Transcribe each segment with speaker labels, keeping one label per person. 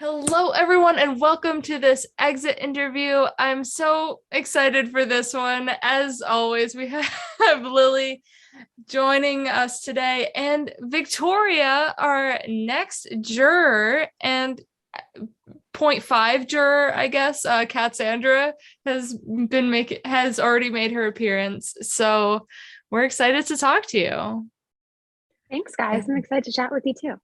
Speaker 1: Hello, everyone, and welcome to this exit interview. I'm so excited for this one. As always, we have Lilly joining us today, and Victoria, our next juror, and point five juror, I guess. Cassandra has already made her appearance, so we're excited to talk to you.
Speaker 2: Thanks, guys. I'm excited to chat with you too.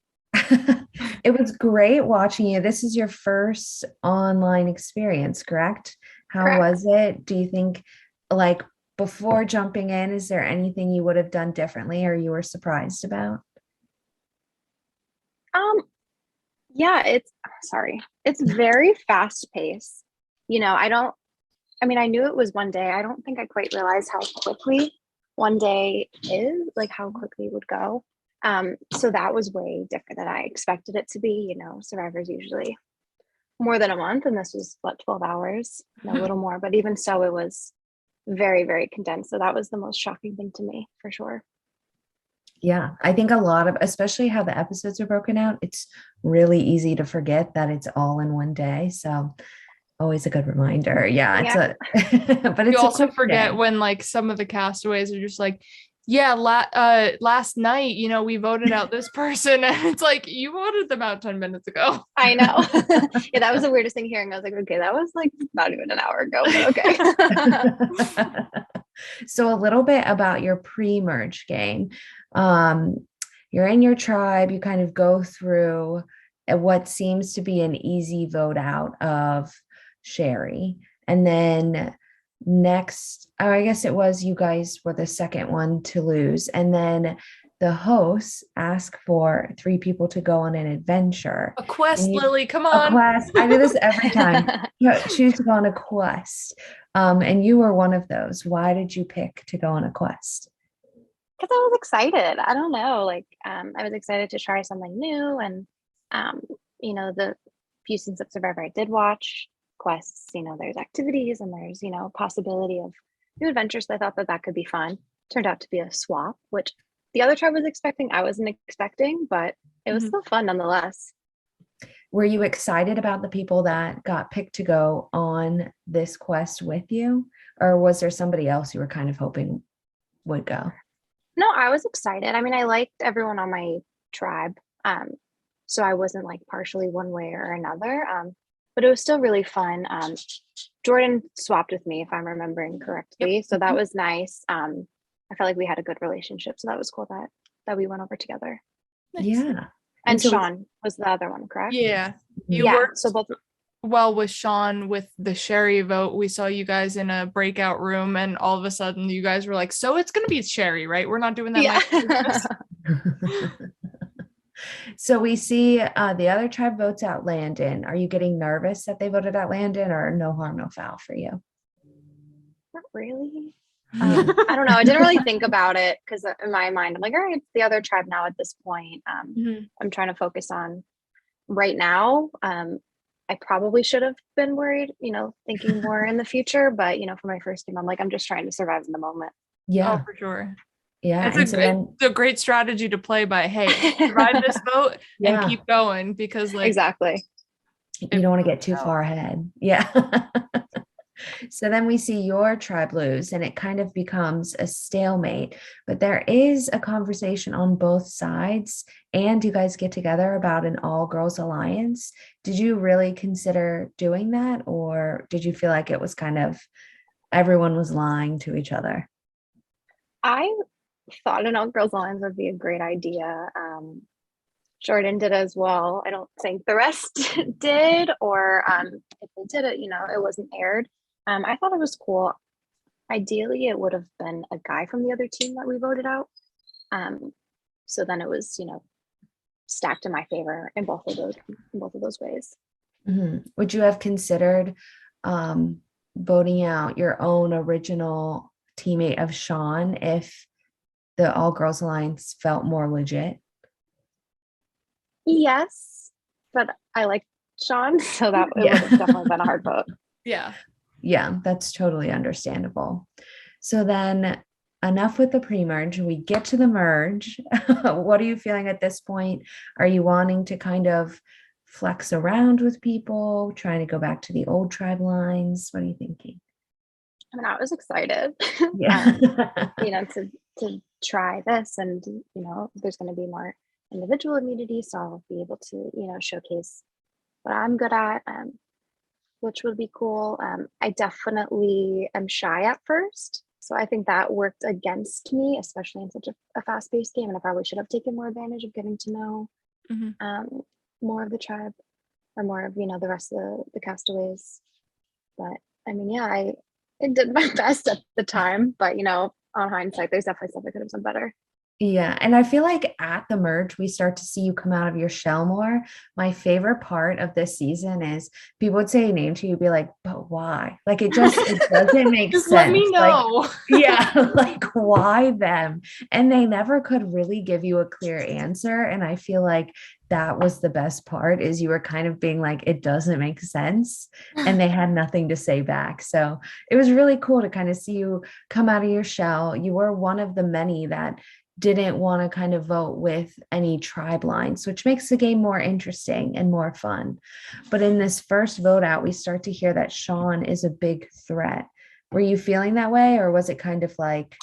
Speaker 3: It was great watching you. This is your first online experience, correct? How
Speaker 2: Correct.
Speaker 3: was it? Do you think, like, before jumping in, is there anything you would have done differently or you were surprised about?
Speaker 2: Um, yeah, it's very fast paced. I knew it was one day. I don't think I quite realized how quickly one day is, like how quickly it would go. So that was way different than I expected it to be. Survivor's usually more than a month, and this was what, 12 hours, a little more, but even so, it was very, very condensed. So that was the most shocking thing to me for sure.
Speaker 3: Yeah, I think a lot of, especially how the episodes are broken out, it's really easy to forget that it's all in one day. So always a good reminder. Yeah, it's
Speaker 2: Yeah.
Speaker 3: but
Speaker 1: You
Speaker 3: it's a
Speaker 1: also
Speaker 3: quick
Speaker 1: forget
Speaker 3: day.
Speaker 1: when like some of the castaways are just like, yeah, last night, we voted out this person, and it's like you voted them out 10 minutes ago.
Speaker 2: I know. Yeah, that was the weirdest thing hearing. I was like, okay, that was like not even an hour ago, but okay.
Speaker 3: So a little bit about your pre-merge game. Um, you're in your tribe, you kind of go through what seems to be an easy vote out of Sherry. And then next, oh, I guess it was you guys were the second one to lose. And then the hosts ask for three people to go on an adventure.
Speaker 1: A quest,
Speaker 3: And you
Speaker 1: Lilly, come
Speaker 3: a
Speaker 1: on.
Speaker 3: quest. I do this every time. Choose to go on a quest. And you were one of those. Why did you pick to go on a quest?
Speaker 2: Because I was excited. I don't know. I was excited to try something new. And, the few seasons of Survivor I did watch, quests, there's activities and there's, possibility of new adventures. So I thought that that could be fun. Turned out to be a swap, which the other tribe was expecting. I wasn't expecting, but it was
Speaker 1: Mhm.
Speaker 2: still fun nonetheless.
Speaker 3: Were you excited about the people that got picked to go on this quest with you? Or was there somebody else you were kind of hoping would go?
Speaker 2: No, I was excited. I mean, I liked everyone on my tribe. So I wasn't like partially one way or another. But it was still really fun. Jordyn swapped with me, if I'm remembering correctly.
Speaker 1: Yep.
Speaker 2: So that was nice. I felt like we had a good relationship. So that was cool that we went over together.
Speaker 1: Nice.
Speaker 3: Yeah.
Speaker 2: And
Speaker 3: so
Speaker 2: Sean was the other one, correct?
Speaker 1: Yeah. You
Speaker 2: Yeah.
Speaker 1: worked
Speaker 2: So both.
Speaker 1: well with Sean with the Sherry vote. We saw you guys in a breakout room, and all of a sudden you guys were like, so it's going to be Sherry, right? We're not doing that.
Speaker 2: Yeah.
Speaker 3: so we see the other tribe votes out Landon. Are you getting nervous that they voted out Landon, or no harm, no foul for you?
Speaker 2: Not really.
Speaker 3: Yeah.
Speaker 2: I don't know. I didn't really think about it because in my mind, I'm like, all right, it's the other tribe now at this point.
Speaker 1: Mhm.
Speaker 2: I'm trying to focus on right now. I probably should have been worried, thinking more in the future. But, for my first game, I'm like, I'm just trying to survive in the moment.
Speaker 1: Oh,
Speaker 3: Yeah.
Speaker 1: for sure.
Speaker 3: Yeah.
Speaker 1: It's
Speaker 3: And so then,
Speaker 1: it's a great strategy to play by, hey, survive this vote and
Speaker 3: yeah,
Speaker 1: keep going, because like
Speaker 2: Exactly.
Speaker 3: you don't want to get too far ahead. Yeah. So then we see your tribe lose and it kind of becomes a stalemate, but there is a conversation on both sides and you guys get together about an all girls alliance. Did you really consider doing that, or did you feel like it was kind of everyone was lying to each other?
Speaker 2: I thought an all girls alliance would be a great idea. Jordyn did as well. I don't think the rest did, or if they did it, it wasn't aired. I thought it was cool. Ideally, it would have been a guy from the other team that we voted out. So then it was, stacked in my favor in both of those ways.
Speaker 3: Would you have considered voting out your own original teammate of Sean if the all girls alliance felt more legit?
Speaker 2: Yes, but I like Sean, so that it would have definitely been a hard vote.
Speaker 1: Yeah.
Speaker 3: Yeah, that's totally understandable. So then enough with the pre-merge. We get to the merge. What are you feeling at this point? Are you wanting to kind of flex around with people, trying to go back to the old tribe lines? What are you thinking?
Speaker 2: I mean, I was excited,
Speaker 3: Yeah.
Speaker 2: to try this, and there's going to be more individual immunity, so I'll be able to showcase what I'm good at, which would be cool. I definitely am shy at first, so I think that worked against me, especially in such a fast-paced game, and I probably should have taken more advantage of getting to know more of the tribe, or more of the rest of the castaways. But I mean, yeah, I did my best at the time, but on hindsight, there's definitely stuff I could have done better.
Speaker 3: Yeah. And I feel like at the merge, we start to see you come out of your shell more. My favorite part of this season is people would say a name to you, be like, but why? Like it doesn't make
Speaker 1: Just
Speaker 3: sense.
Speaker 1: let me know.
Speaker 3: Like, yeah. Like why them? And they never could really give you a clear answer. And I feel like that was the best part, is you were kind of being like, it doesn't make sense. And they had nothing to say back. So it was really cool to kind of see you come out of your shell. You were one of the many that didn't want to kind of vote with any tribe lines, which makes the game more interesting and more fun. But in this first vote out, we start to hear that Sean is a big threat. Were you feeling that way, or was it kind of like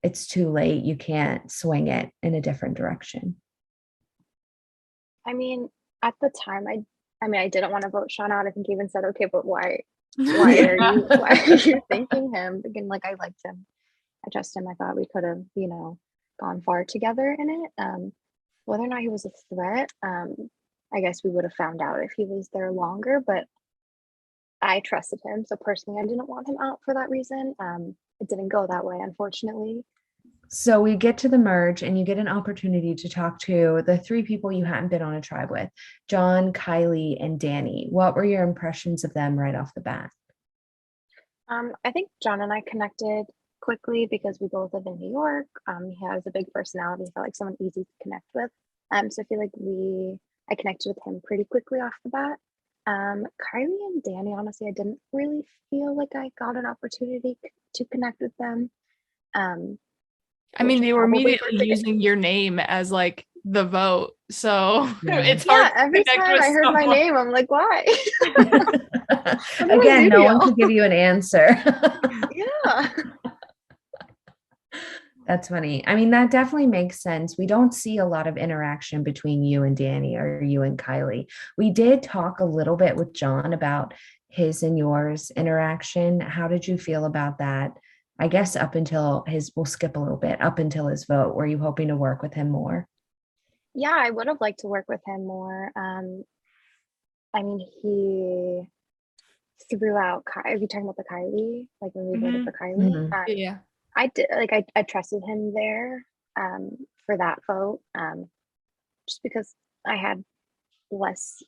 Speaker 3: it's too late, you can't swing it in a different direction?
Speaker 2: I mean, at the time, I didn't want to vote Sean out. I think he even said, okay, but why are you thinking him? Thinking like I liked him, I trust him. I thought we could have, gone far together in it. Whether or not he was a threat, I guess we would have found out if he was there longer, but I trusted him. So personally, I didn't want him out for that reason. It didn't go that way, unfortunately.
Speaker 3: So we get to the merge and you get an opportunity to talk to the three people you hadn't been on a tribe with, Jon, Kylie, and Dennie. What were your impressions of them right off the bat?
Speaker 2: I think Jon and I connected quickly because we both live in New York. He has a big personality, felt like someone easy to connect with. So I feel like I connected with him pretty quickly off the bat. Kylie and Dennie, honestly, I didn't really feel like I got an opportunity to connect with them.
Speaker 1: I mean, they were immediately using your name as like the vote, so it's hard.
Speaker 2: Every time I heard my name, I'm like, why?
Speaker 3: Again, no one could give you an answer.
Speaker 2: Yeah.
Speaker 3: That's funny. I mean, that definitely makes sense. We don't see a lot of interaction between you and Dennie or you and Kylie. We did talk a little bit with Jon about his and yours interaction. How did you feel about that? I guess we'll skip a little bit, up until his vote. Were you hoping to work with him more?
Speaker 2: Yeah, I would have liked to work with him more. I mean, he threw out, are you talking about the Kylie? Like when we voted for Kylie?
Speaker 1: Yeah.
Speaker 2: I did, like, I trusted him there for that vote, just because I had less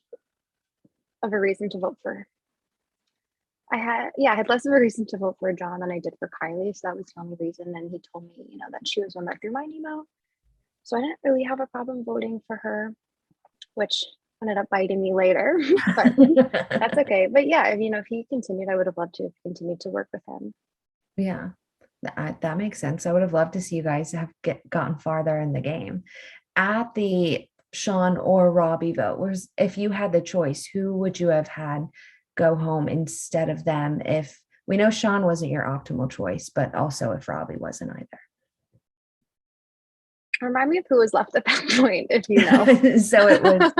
Speaker 2: of a reason to vote for. I had less of a reason to vote for Jon than I did for Kylie, so that was the only reason. And he told me, that she was one that threw my name out, so I didn't really have a problem voting for her, which ended up biting me later. But that's okay. But yeah, if he continued, I would have loved to have continued to work with him.
Speaker 3: Yeah. That makes sense. I would have loved to see you guys have gotten farther in the game. At the Sean or Robbie vote, if you had the choice, who would you have had go home instead of them? If we know Sean wasn't your optimal choice, but also if Robbie wasn't either.
Speaker 2: Remind me of who was left at that point, if you know.
Speaker 3: So it was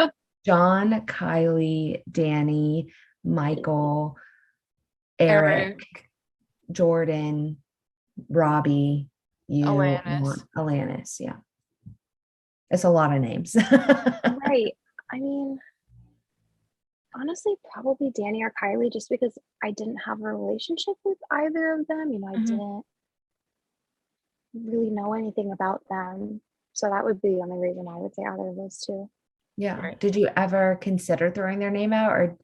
Speaker 3: Jon, Kylie, Dennie, Michael, Erik, Jordyn, Robbie, Alanis. Yeah. It's a lot of names.
Speaker 2: Right. I mean, honestly, probably Dennie or Kylie, just because I didn't have a relationship with either of them. I didn't really know anything about them. So that would be the only reason I would say either of those two.
Speaker 3: Yeah. Right. Did you ever consider throwing their name out, or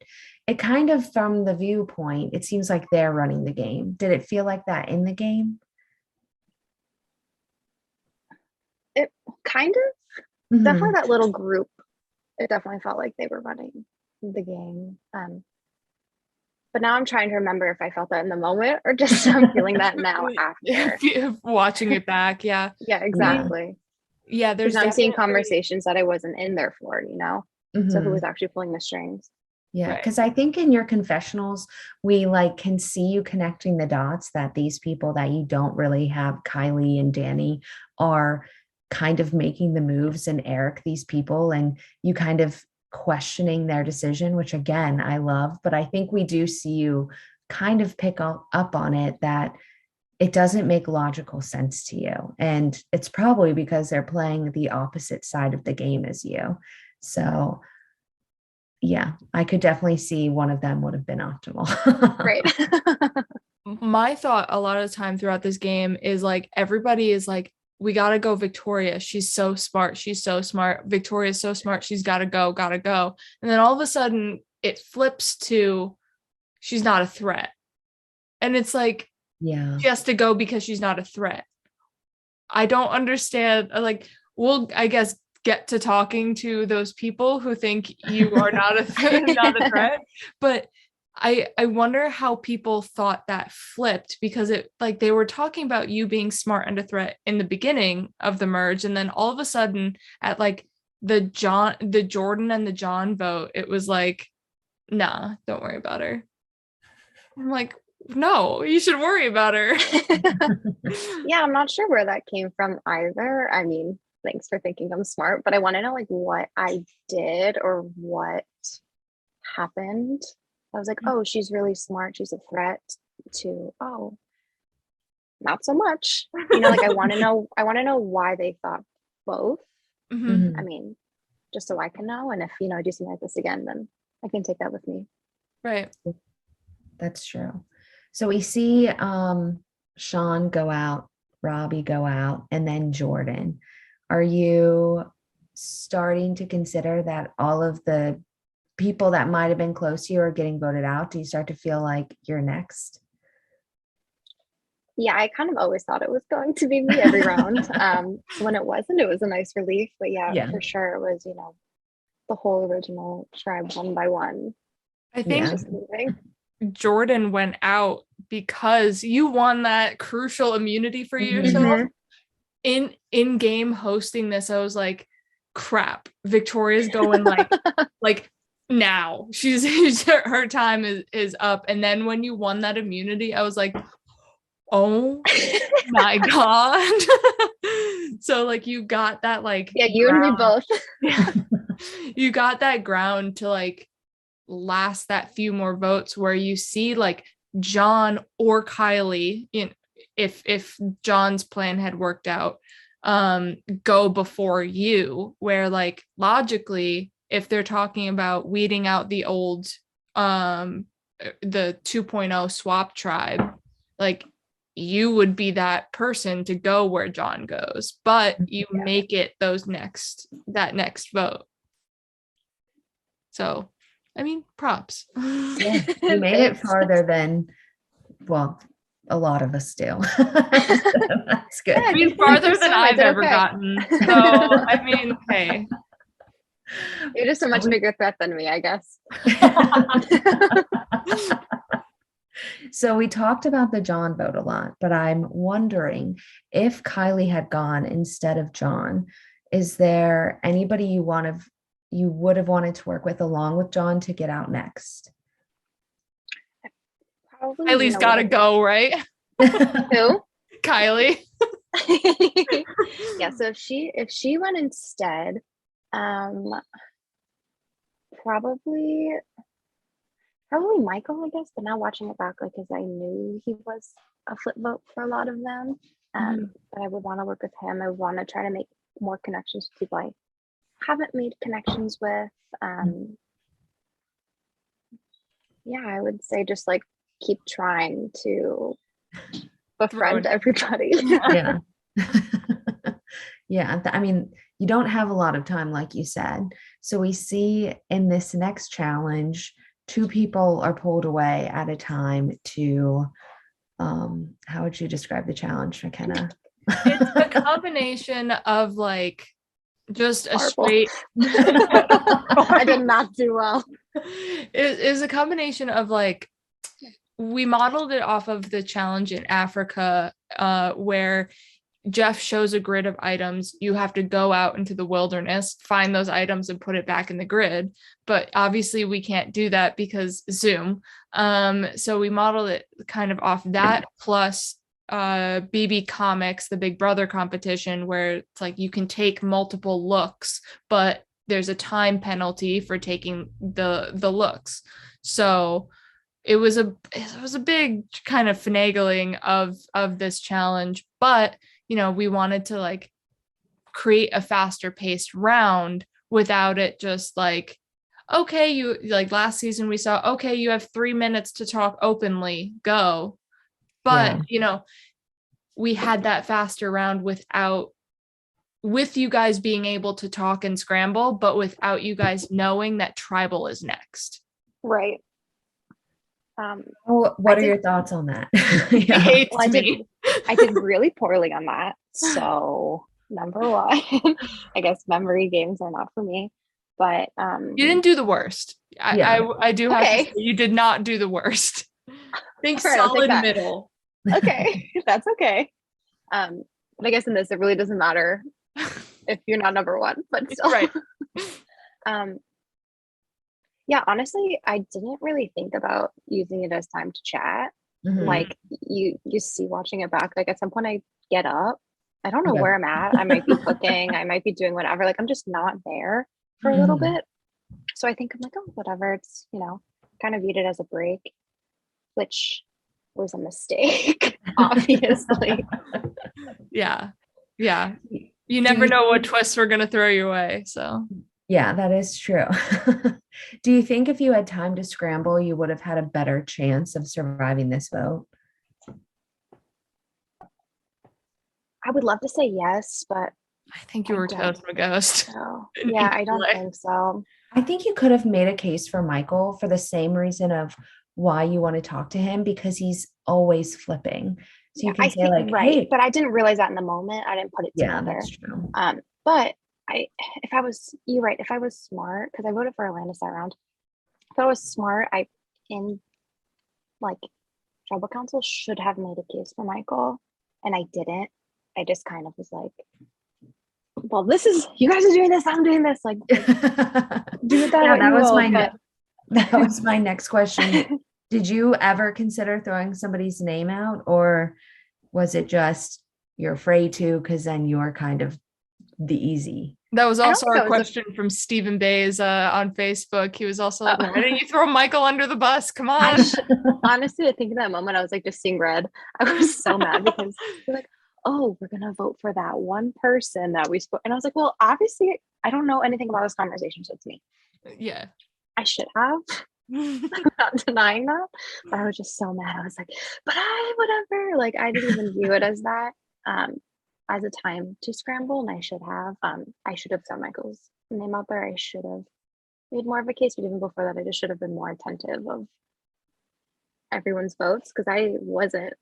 Speaker 3: it kind of, from the viewpoint, it seems like they're running the game? Did it feel like that in the game?
Speaker 2: It kind of, definitely that little group. It definitely felt like they were running the game. But now I'm trying to remember if I felt that in the moment or just I'm feeling that now after.
Speaker 1: Watching it back. Yeah.
Speaker 2: Yeah, exactly.
Speaker 1: Yeah,
Speaker 2: I'm seeing conversations that I wasn't in there for, So who
Speaker 3: Mhm.
Speaker 2: was actually pulling the strings?
Speaker 3: Yeah,
Speaker 1: Right.
Speaker 3: because I think in your confessionals, we like can see you connecting the dots that these people that you don't really have, Kylie and Danny, are kind of making the moves, and Erik, these people, and you kind of questioning their decision, which again, I love. But I think we do see you kind of pick up on it that it doesn't make logical sense to you. And it's probably because they're playing the opposite side of the game as you. So yeah, I could definitely see one of them would have been optimal.
Speaker 2: Right.
Speaker 1: My thought a lot of the time throughout this game is like everybody is like, we gotta go Victoria. She's so smart. She's so smart. Victoria's so smart. She's gotta go, gotta go. And then all of a sudden it flips to she's not a threat. And it's like
Speaker 3: Yeah.
Speaker 1: she has to go because she's not a threat. I don't understand. Like, we'll, I guess, get to talking to those people who think you are not not a threat. But I wonder how people thought that flipped, because it like they were talking about you being smart and a threat in the beginning of the merge, and then all of a sudden at like the Jordyn and the Jon vote, it was like, nah, don't worry about her. I'm like, no, you should worry about her.
Speaker 2: Yeah, I'm not sure where that came from either. I mean, thanks for thinking I'm smart, but I want to know like what I did or what happened. I was like, oh, she's really smart. She's a threat to, oh, not so much. You know, like I want to know why they thought both.
Speaker 1: Mhm.
Speaker 2: I mean, just so I can know. And if, you know, I do something like this again, then I can take that with me.
Speaker 1: Right.
Speaker 3: That's true. So we see Sean go out, Robbie go out, and then Jordyn. Are you starting to consider that all of the people that might have been close to you are getting voted out? Do you start to feel like you're next?
Speaker 2: Yeah, I kind of always thought it was going to be me every round. So when it wasn't, it was a nice relief. But yeah, for sure it was, you know, the whole original tribe one by one.
Speaker 1: I think
Speaker 2: Just moving.
Speaker 1: Jordyn went out because you won that crucial immunity for yourself. In game hosting this, I was like, crap, Victoria's going like now. She's her time is up. And then when you won that immunity, I was like, oh my god. So like you got that like
Speaker 2: yeah, you
Speaker 1: ground.
Speaker 2: and me both.
Speaker 1: Yeah. You got that ground to like last that few more votes where you see like Jon or Kylie, if Jon's plan had worked out, go before you, where like logically if they're talking about weeding out the old the 2.0 swap tribe, like you would be that person to go where Jon goes, but you make it that next vote. So I mean, props.
Speaker 3: Yeah, you made it farther than, well, a lot of us do. So that's good.
Speaker 1: I mean, farther than I've ever gotten. So, I mean, hey.
Speaker 2: You're just a much bigger threat than me, I guess.
Speaker 3: So we talked about the Jon vote a lot, but I'm wondering if Kylie had gone instead of Jon, is there anybody you would have wanted to work with along with Jon to get out next?
Speaker 2: Probably,
Speaker 1: Kylie's gotta go, right?
Speaker 2: Who?
Speaker 1: Kylie.
Speaker 2: Yeah, so if she went instead, probably Michael, I guess. But now watching it back, like, because I knew he was a flip vote for a lot of them, but I would want to work with him. I would want to try to make more connections with people I haven't made connections with. Yeah, I would say just like keep trying to befriend everybody.
Speaker 3: Yeah. Yeah. I mean, you don't have a lot of time, like you said. So we see in this next challenge, 2 people are pulled away at a time to, how would you describe the challenge, McKenna?
Speaker 1: It's a combination of like just a straight.
Speaker 2: I did not do well.
Speaker 1: It is a combination of like, we modeled it off of the challenge in Africa, where Jeff shows a grid of items. You have to go out into the wilderness, find those items and put it back in the grid. But obviously we can't do that because Zoom. So we modeled it kind of off that, plus BB Comics, the Big Brother competition, where it's like you can take multiple looks, but there's a time penalty for taking the looks. So it was a big kind of finagling of this challenge, but we wanted to like create a faster paced round without it just like, okay, you like last season we saw, okay, you have 3 minutes to talk openly, go. But we had that faster round with you guys being able to talk and scramble, but without you guys knowing that tribal is next.
Speaker 2: Right.
Speaker 3: What are your thoughts on that?
Speaker 1: He hates me.
Speaker 2: I did really poorly on that. So number one, I guess memory games are not for me. But
Speaker 1: you didn't do the worst. I do have to say you did not do the worst. Think solid middle.
Speaker 2: Okay, that's okay. But I guess in this it really doesn't matter if you're not number one, but still.
Speaker 1: Right.
Speaker 2: Yeah, honestly, I didn't really think about using it as time to chat.
Speaker 3: Mm-hmm.
Speaker 2: Like you see watching it back, like at some point I get up, I don't know where I'm at. I might be cooking, I might be doing whatever. Like I'm just not there for a little bit. So I think I'm like, oh, whatever. It's, kind of viewed it as a break, which was a mistake, obviously.
Speaker 1: Yeah. You never know what twists we're going to throw your way. So
Speaker 3: yeah, that is true. Do you think if you had time to scramble, you would have had a better chance of surviving this vote?
Speaker 2: I would love to say yes, but
Speaker 1: I think you were toast, my ghost.
Speaker 2: So, yeah, I don't think so.
Speaker 3: I think you could have made a case for Michael for the same reason of why you want to talk to him, because he's always flipping. So you can say like,
Speaker 2: right.
Speaker 3: Hey.
Speaker 2: But I didn't realize that in the moment. I didn't put it together.
Speaker 3: That's true.
Speaker 2: But you're right. If I was smart, because I voted for Alanis that round. If I was smart, tribal council should have made a case for Michael, and I didn't. I just kind of was like, well, you guys are doing this, I'm doing this. Like, do with that.
Speaker 3: That was my next question. Did you ever consider throwing somebody's name out, or was it just you're afraid to because then you're kind of the easy?
Speaker 1: That was also our question from Stephen Bays on Facebook. He was also like, why didn't you throw Michael under the bus? Come on.
Speaker 2: Honestly, I think in that moment I was like just seeing red. I was so mad because you're like, oh, we're going to vote for that one person that we spoke. And I was like, well, obviously I don't know anything about this conversation. So it's me.
Speaker 1: Yeah.
Speaker 2: I should have. I'm not denying that. But I was just so mad. I was like, but whatever. Like I didn't even view it as that. As a time to scramble, and I should have thrown Michael's name out there. I should have made more of a case, but even before that, I just should have been more attentive of everyone's votes, because I wasn't,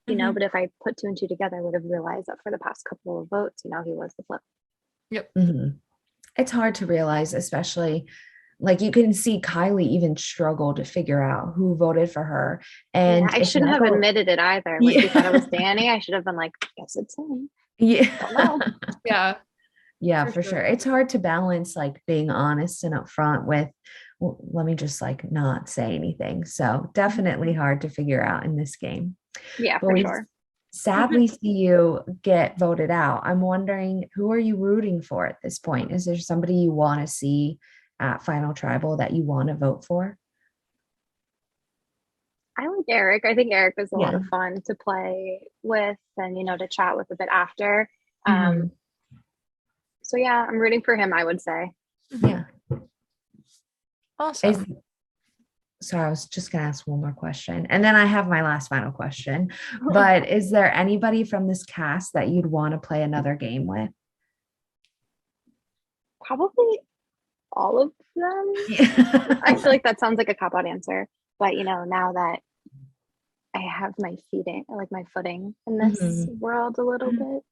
Speaker 2: but if I put 2 and 2 together, I would have realized that for the past couple of votes, he was the flip.
Speaker 1: Yep.
Speaker 3: Mm-hmm. It's hard to realize, especially like you can see Kylie even struggle to figure out who voted for her. And
Speaker 2: I shouldn't have admitted it either. Like you thought it was Danny. I should have been like, guess it's him.
Speaker 3: Yeah.
Speaker 1: Yeah,
Speaker 3: for sure. It's hard to balance like being honest and upfront with, well, let me just like not say anything. So definitely hard to figure out in this game.
Speaker 2: Yeah, for sure.
Speaker 3: Sadly see you get voted out. I'm wondering, who are you rooting for at this point? Is there somebody you want to see at Final Tribal that you want to vote for?
Speaker 2: I like Erik. I think Erik is a lot of fun to play with and, to chat with a bit after. So yeah, I'm rooting for him, I would say.
Speaker 3: Yeah.
Speaker 1: Awesome.
Speaker 3: I was just going to ask one more question, and then I have my last final question. But is there anybody from this cast that you'd want to play another game with?
Speaker 2: Probably all of them. I feel like that sounds like a cop-out answer, but now that I have my footing in this world a little bit,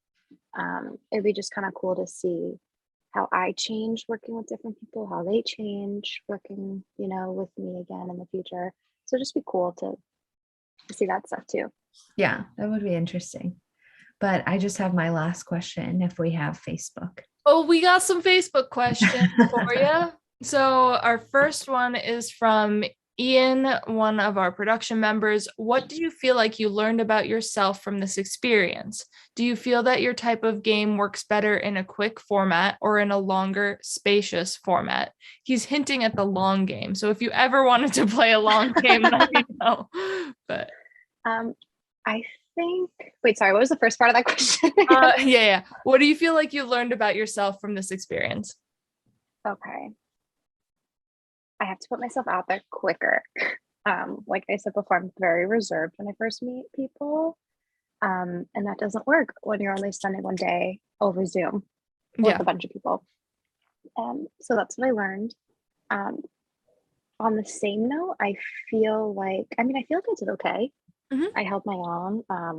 Speaker 2: it'd be just kind of cool to see how I change working with different people, how they change working, with me again in the future. So just be cool to see that stuff too.
Speaker 3: Yeah, that would be interesting. but I just have my last question if we have Facebook.
Speaker 1: Oh, we got some Facebook questions for you. So our first one is from Ian, one of our production members. What do you feel like you learned about yourself from this experience? Do you feel that your type of game works better in a quick format or in a longer, spacious format? He's hinting at the long game. So if you ever wanted to play a long game, let me know. But
Speaker 2: I think, wait, sorry, what was the first part of that question?
Speaker 1: yeah. What do you feel like you learned about yourself from this experience?
Speaker 2: Okay. I have to put myself out there quicker. Like I said before, I'm very reserved when I first meet people. And that doesn't work when you're only spending one day over Zoom with a bunch of people. So that's what I learned. On the same note, I feel like I did okay. Mm-hmm. I held my own. I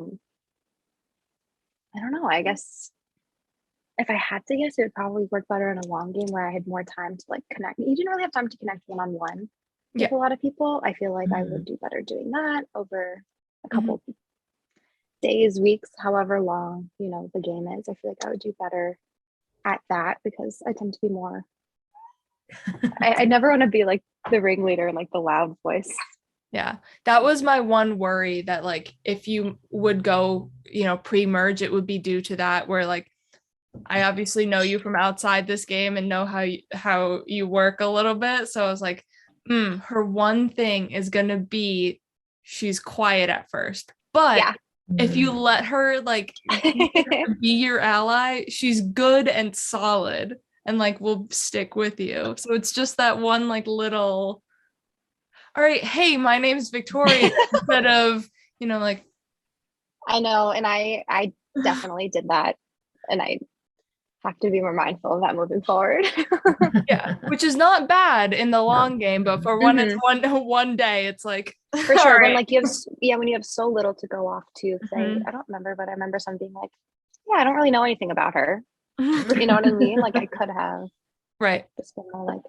Speaker 2: don't know. I guess if I had to guess, it would probably work better in a long game where I had more time to like connect. You didn't really have time to connect one-on-one with a lot of people. I feel like I would do better doing that over a couple days, weeks, however long, the game is. I feel like I would do better at that because I tend to be more, I never want to be like the ringleader and like the loud voice.
Speaker 1: Yeah, that was my one worry, that like if you would go, pre-merge, it would be due to that, where like I obviously know you from outside this game and know how you work a little bit. So I was like, her one thing is going to be she's quiet at first. But if you let her like be your ally, she's good and solid and like will stick with you. So it's just that one like little, all right, hey, my name's Victoria, instead of, like.
Speaker 2: I know. And I definitely did that. And I have to be more mindful of that moving forward.
Speaker 1: Yeah, which is not bad in the long game, but for when it's one day, it's like
Speaker 2: for sure. When like when you have so little to go off to, say, I don't remember, but I remember some being like, I don't really know anything about her. You know what I mean? Like I could have just been more like,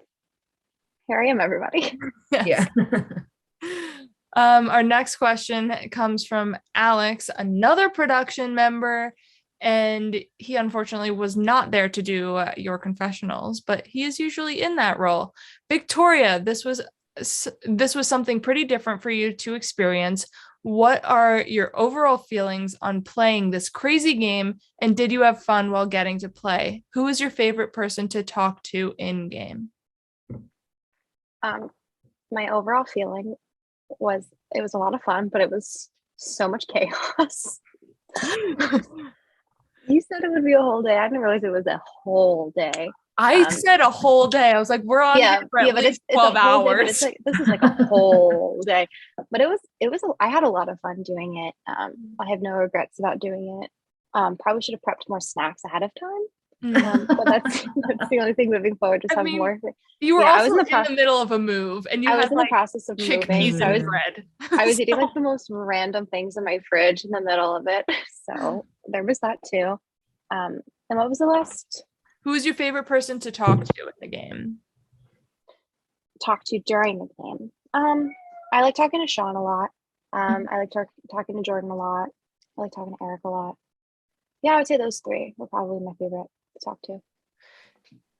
Speaker 2: here I am, everybody.
Speaker 3: Yeah.
Speaker 1: Our next question comes from Alex, another production member. And he unfortunately was not there to do your confessionals, but he is usually in that role. Victoria, this was something pretty different for you to experience. What are your overall feelings on playing this crazy game? And did you have fun while getting to play? Who was your favorite person to talk to in game?
Speaker 2: My overall feeling was it was a lot of fun, but it was so much chaos. You said it would be a whole day. I didn't realize it was a whole day.
Speaker 1: I said a whole day. I was like, we're on here for at least 12 hours.
Speaker 2: Day, this is like a whole day. But I had a lot of fun doing it. I have no regrets about doing it. Probably should have prepped more snacks ahead of time. But that's the only thing moving forward. Just have more.
Speaker 1: You were also in the middle of a move, and
Speaker 2: I was in the process of moving. So I was eating like the most random things in my fridge in the middle of it. So there was that too. And what was the last?
Speaker 1: Who was your favorite person to talk to in the game?
Speaker 2: Talk to during the game. I like talking to Sean a lot. I like talking to Jordyn a lot. I like talking to Erik a lot. Yeah, I would say those three were probably my favorite to talk to.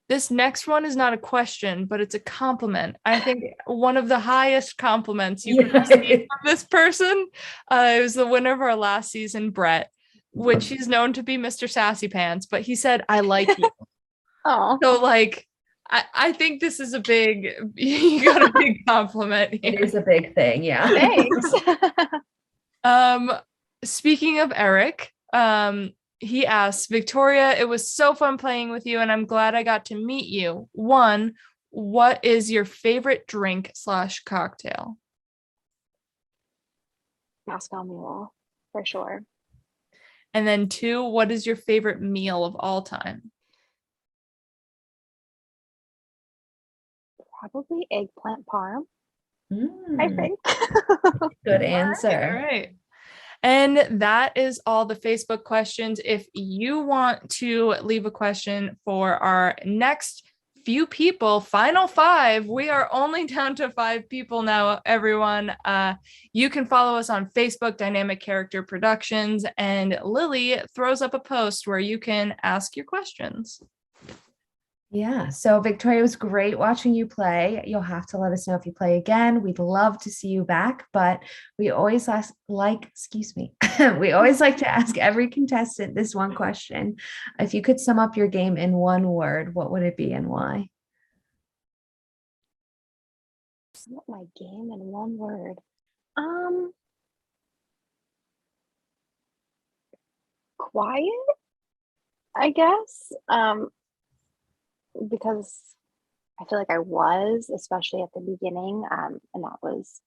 Speaker 1: This next one is not a question, but it's a compliment. I think one of the highest compliments you could receive from this person. It was the winner of our last season, Brett, which he's known to be Mr. Sassy Pants, but he said, I like you.
Speaker 2: Oh.
Speaker 1: So like, I think this is you got a big compliment here.
Speaker 3: It is a big thing. Yeah.
Speaker 2: Thanks.
Speaker 1: Speaking of Erik, he asks, Victoria, it was so fun playing with you, and I'm glad I got to meet you. 1, what is your favorite drink / cocktail?
Speaker 2: Moscow Mule, for sure.
Speaker 1: And then 2, what is your favorite meal of all time?
Speaker 2: Probably eggplant parm, I think.
Speaker 3: Good answer.
Speaker 1: All right. And that is all the Facebook questions. If you want to leave a question for our next few people, final 5. We are only down to 5 people now, everyone. You can follow us on Facebook, Dynamic Character Productions, and Lilly throws up a post where you can ask your questions.
Speaker 3: Yeah, so Victoria, it was great watching you play. You'll have to let us know if you play again. We'd love to see you back, but we always we always like to ask every contestant this one question. If you could sum up your game in one word, what would it be and why?
Speaker 2: Sum up my game in one word. Quiet, I guess. Because I feel like I was, especially at the beginning, and that was,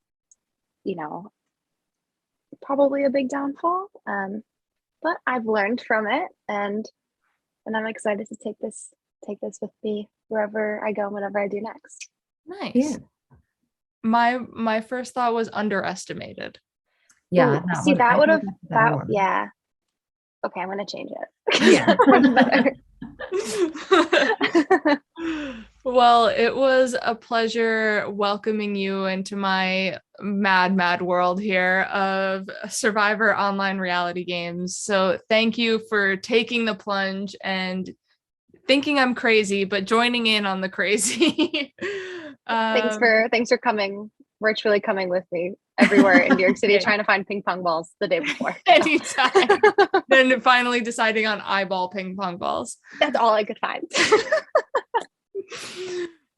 Speaker 2: probably a big downfall. But I've learned from it, and I'm excited to take this with me wherever I go, whatever I do next.
Speaker 1: Nice.
Speaker 3: Yeah.
Speaker 1: My first thought was underestimated.
Speaker 3: Yeah.
Speaker 2: Ooh, see, that would have yeah. Okay, I'm gonna change it.
Speaker 3: Yeah.
Speaker 1: Well, it was a pleasure welcoming you into my mad world here of Survivor online reality games. So thank you for taking the plunge and thinking I'm crazy, but joining in on the crazy.
Speaker 2: Thanks for coming, virtually coming with me everywhere in New York City, trying to find ping pong balls the day before.
Speaker 1: Anytime. Then finally deciding on eyeball ping pong balls.
Speaker 2: That's all I could find.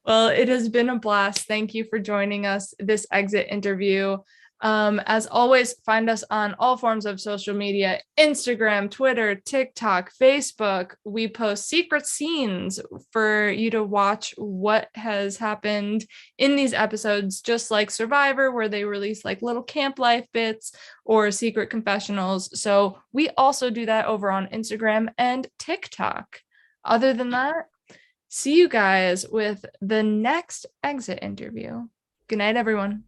Speaker 1: Well, it has been a blast. Thank you for joining us this exit interview. As always, find us on all forms of social media: Instagram, Twitter, TikTok, Facebook. We post secret scenes for you to watch what has happened in these episodes, just like Survivor, where they release like little camp life bits or secret confessionals. So we also do that over on Instagram and TikTok. Other than that, see you guys with the next exit interview. Good night, everyone.